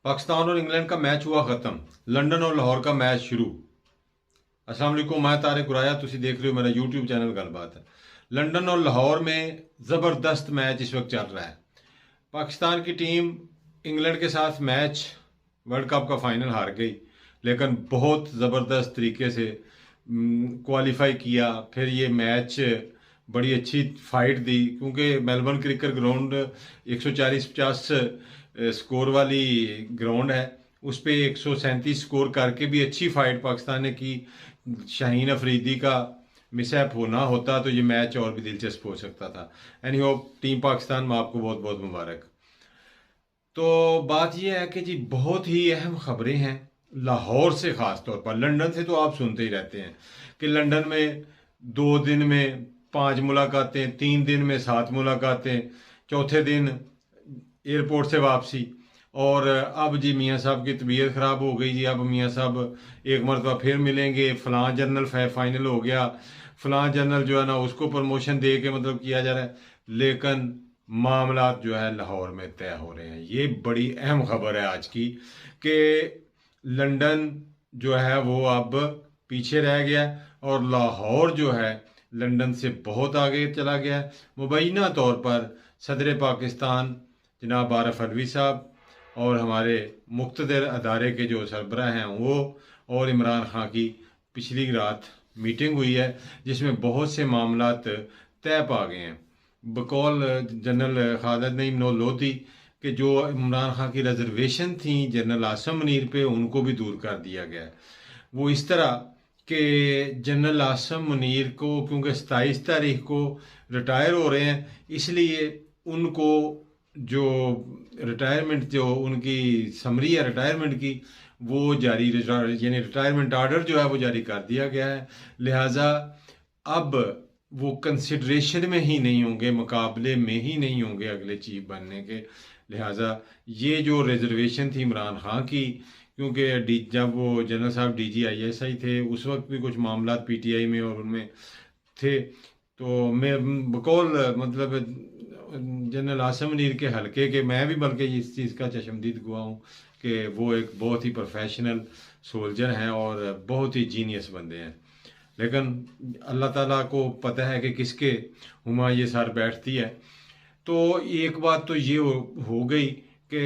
पाकिस्तान और इंग्लैंड का मैच हुआ खत्म। लंदन और लाहौर का मैच शुरू। अस्सलाम वालेकुम, मैं तारिक उराया, तुसी देख रहे हो मेरा यूट्यूब चैनल गलबात है। लंदन और लाहौर में ज़बरदस्त मैच इस वक्त चल रहा है। पाकिस्तान की टीम इंग्लैंड के साथ मैच वर्ल्ड कप का फाइनल हार गई, लेकिन बहुत ज़बरदस्त तरीके से क्वालिफाई किया। फिर ये मैच बड़ी अच्छी फाइट दी, क्योंकि मेलबर्न क्रिकेट ग्राउंड 140-50 स्कोर वाली ग्राउंड है। उस पे 137 स्कोर करके भी अच्छी फाइट पाकिस्तान ने की। शाहीन अफरीदी का मिसहैप होना होता तो ये मैच और भी दिलचस्प हो सकता था। एनी होप, टीम पाकिस्तान में आपको बहुत बहुत मुबारक। तो बात यह है कि जी बहुत ही अहम खबरें हैं लाहौर से, ख़ास तौर पर। लंदन से तो आप सुनते ही रहते हैं कि लंदन में 2 दिन में 5 मुलाकातें, 3 दिन में 7 मुलाकातें, चौथे दिन एयरपोर्ट से वापसी। और अब जी मियाँ साहब की तबीयत ख़राब हो गई जी, अब मियाँ साहब एक मरतबा फिर मिलेंगे। फ़लाँ जनरल फाइनल हो गया, फ़लाँ जनरल जो है ना उसको प्रमोशन दे के मतलब किया जा रहा है, लेकिन मामलात जो है लाहौर में तय हो रहे हैं। ये बड़ी अहम खबर है आज की कि लंदन जो है वो अब पीछे रह गया और लाहौर जो है लंदन से बहुत आगे चला गया है। मुबैना तौर पर सदर पाकिस्तान जनाब आरिफ अलवी साहब और हमारे मुख्तदर अदारे के जो सरबराह हैं वो और इमरान खान की पिछली रात मीटिंग हुई है, जिसमें बहुत से मामलात तय पा गए हैं। बकौल जनरल खालिद नईम लोधी कि जो इमरान खान की रिजर्वेशन थी जनरल आसम मुनीर पे, उनको भी दूर कर दिया गया है। वो इस तरह कि जनरल आसम मुनीर को, क्योंकि 27 तारीख को रिटायर हो रहे हैं, इसलिए उनको जो रिटायरमेंट, जो उनकी समरी है रिटायरमेंट की, वो जारी, यानी रिटायरमेंट आर्डर जो है वो जारी कर दिया गया है। लिहाजा अब वो कंसिडरेशन में ही नहीं होंगे, मुकाबले में ही नहीं होंगे अगले चीफ बनने के। लिहाजा ये जो रिजर्वेशन थी इमरान खान की, क्योंकि जब वो जनरल साहब DGISI थे उस वक्त भी कुछ मामला PTI में और उनमें थे, तो मैं बकौल मतलब जनरल आसम मुनीर के हलके के मैं भी बल्कि इस चीज़ का चशमदीद हुआ हूँ कि वो एक बहुत ही प्रोफेशनल सोल्जर हैं और बहुत ही जीनियस बंदे हैं। लेकिन अल्लाह ताला को पता है कि किसके हुमा ये सर बैठती है। तो एक बात तो ये हो गई कि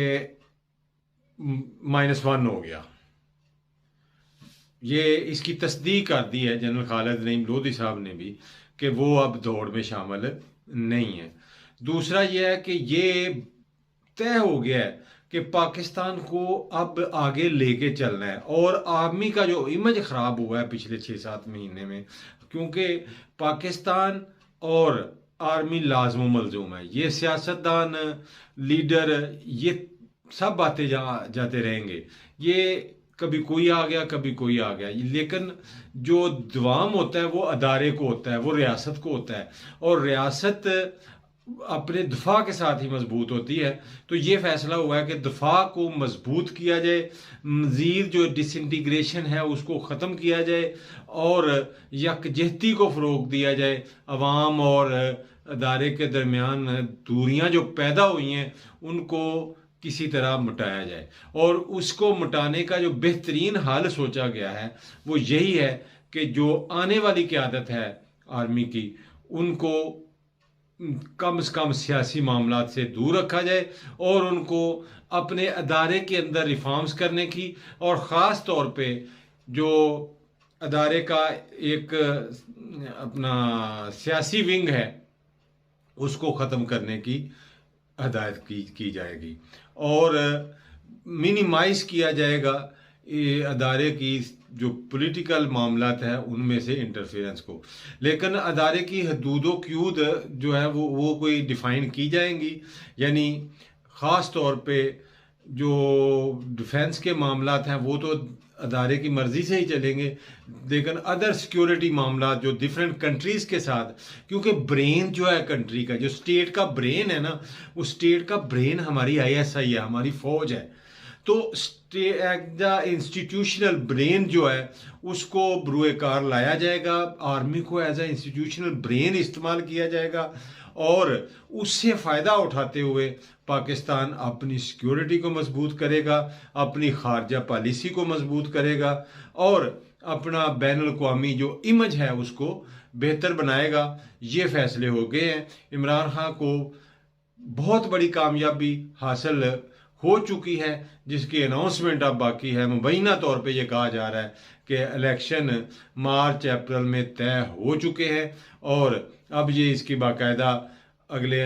-1 हो गया, ये इसकी तस्दीक कर दी है जनरल खालिद नईम लोधी साहब ने भी कि वो अब दौड़ में शामिल नहीं है। दूसरा ये है कि ये तय हो गया है कि पाकिस्तान को अब आगे लेके चलना है। और आर्मी का जो इमेज ख़राब हुआ है पिछले 6-7 महीने में, क्योंकि पाकिस्तान और आर्मी लाजम मलजूम है, ये सियासतदान लीडर ये सब आते जाते रहेंगे। ये कभी कोई आ गया, कभी कोई आ गया, लेकिन जो दवाम होता है वो अदारे को होता है, वो रियासत को होता है। और रियासत अपने दफा के साथ ही मजबूत होती है। तो ये फैसला हुआ है कि दफा को मजबूत किया जाए, मज़ीद जो डिसइंटीग्रेशन है उसको ख़त्म किया जाए और यकजहती को फ़रोग दिया जाए। अवाम और अदारे के दरमियान दूरियां जो पैदा हुई हैं उनको किसी तरह मिटाया जाए। और उसको मिटाने का जो बेहतरीन हल सोचा गया है वो यही है कि जो आने वाली क़यादत है आर्मी की, उनको कम से कम सियासी मामलात से दूर रखा जाए और उनको अपने अदारे के अंदर रिफॉर्म्स करने की, और ख़ास तौर पे जो अदारे का एक अपना सियासी विंग है उसको ख़त्म करने की हदायत की जाएगी और मिनिमाइज किया जाएगा ये अदारे की जो पॉलिटिकल मामलात है उनमें से इंटरफेरेंस को। लेकिन अदारे की हदूदो क्यूद जो है वो कोई डिफ़ाइन की जाएंगी, यानी ख़ास तौर पे जो डिफेंस के मामलात हैं वो तो अदारे की मर्ज़ी से ही चलेंगे, लेकिन अदर सिक्योरिटी मामला जो डिफरेंट कंट्रीज़ के साथ, क्योंकि ब्रेन जो है कंट्री का, जो स्टेट का ब्रेन है ना, उस स्टेट का ब्रेन हमारी ISI है, हमारी फ़ौज है। तो इंस्टीट्यूशनल ब्रेन जो है उसको बरूए कार लाया जाएगा, आर्मी को एज ए इंस्टीट्यूशनल ब्रेन इस्तेमाल किया जाएगा اور اس سے فائدہ اٹھاتے ہوئے پاکستان اپنی سیکیورٹی کو مضبوط کرے گا، اپنی خارجہ پالیسی کو مضبوط کرے گا اور اپنا بین الاقوامی جو امیج ہے اس کو بہتر بنائے گا۔ یہ فیصلے ہو گئے ہیں۔ عمران خان کو بہت بڑی کامیابی حاصل ہو چکی ہے، جس کی اناؤنسمنٹ اب باقی ہے۔ مبینہ طور پہ یہ کہا جا رہا ہے کہ الیکشن مارچ اپریل میں طے ہو چکے ہیں اور اب یہ اس کی باقاعدہ اگلے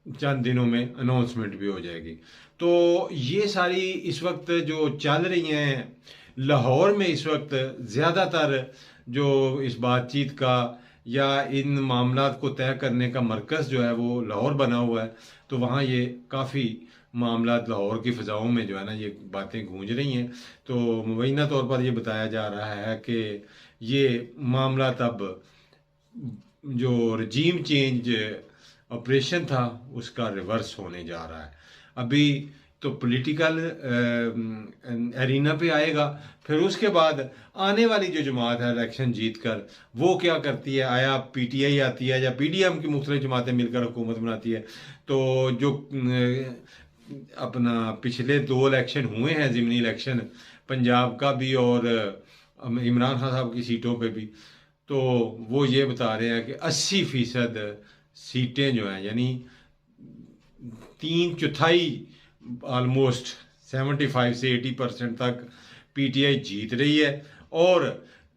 چند دنوں میں اناؤنسمنٹ بھی ہو جائے گی۔ تو یہ ساری اس وقت جو چل رہی ہیں لاہور میں، اس وقت زیادہ تر جو اس بات چیت کا یا ان معاملات کو طے کرنے کا مرکز جو ہے وہ لاہور بنا ہوا ہے، تو وہاں یہ کافی معاملات لاہور کی فضاؤں میں جو ہے نا یہ باتیں گونج رہی ہیں۔ تو مبینہ طور پر یہ بتایا جا رہا ہے کہ یہ معاملات اب جو رجیم چینج آپریشن تھا اس کا ریورس ہونے جا رہا ہے۔ ابھی تو پولیٹیکل ایرینا پہ آئے گا، پھر اس کے بعد آنے والی جو جماعت ہے الیکشن جیت کر وہ کیا کرتی ہے، آیا پی ٹی آئی آتی ہے یا پی ڈی ایم کی مختلف جماعتیں مل کر حکومت بناتی ہے۔ تو جو اپنا پچھلے 2 الیکشن ہوئے ہیں، ضمنی الیکشن پنجاب کا بھی اور عمران خان صاحب کی سیٹوں پہ بھی، تو وہ یہ بتا رہے ہیں کہ 80% سیٹیں جو ہیں یعنی 3/4 آلموسٹ 75 سے 80% تک پی ٹی آئی جیت رہی ہے اور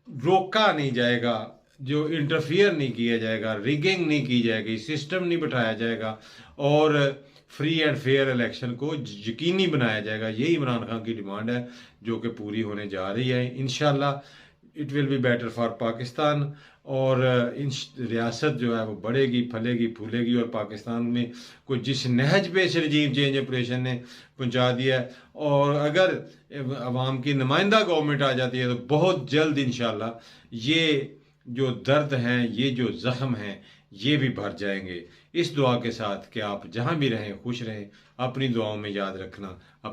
روکا نہیں جائے گا، جو انٹرفیئر نہیں کیا جائے گا، ریگنگ نہیں کی جائے گی، سسٹم نہیں بٹھایا جائے گا اور فری اینڈ فیئر الیکشن کو یقینی بنایا جائے گا۔ یہی عمران خان کی ڈیمانڈ ہے جو کہ پوری ہونے جا رہی ہے انشاءاللہ۔ It will be better for Pakistan اور ریاست جو ہے وہ بڑھے گی، پھلے گی، پھولے گی اور پاکستان میں کوئی جس نہج پہ اس رجیم چینج آپریشن نے پہنچا دیا ہے، اور اگر عوام کی نمائندہ گورنمنٹ آ جاتی ہے تو بہت جلد انشاءاللہ یہ جو درد ہیں، یہ جو زخم ہیں، یہ بھی بھر جائیں گے۔ اس دعا کے ساتھ کہ آپ جہاں بھی رہیں خوش رہیں، اپنی دعاؤں میں یاد رکھنا۔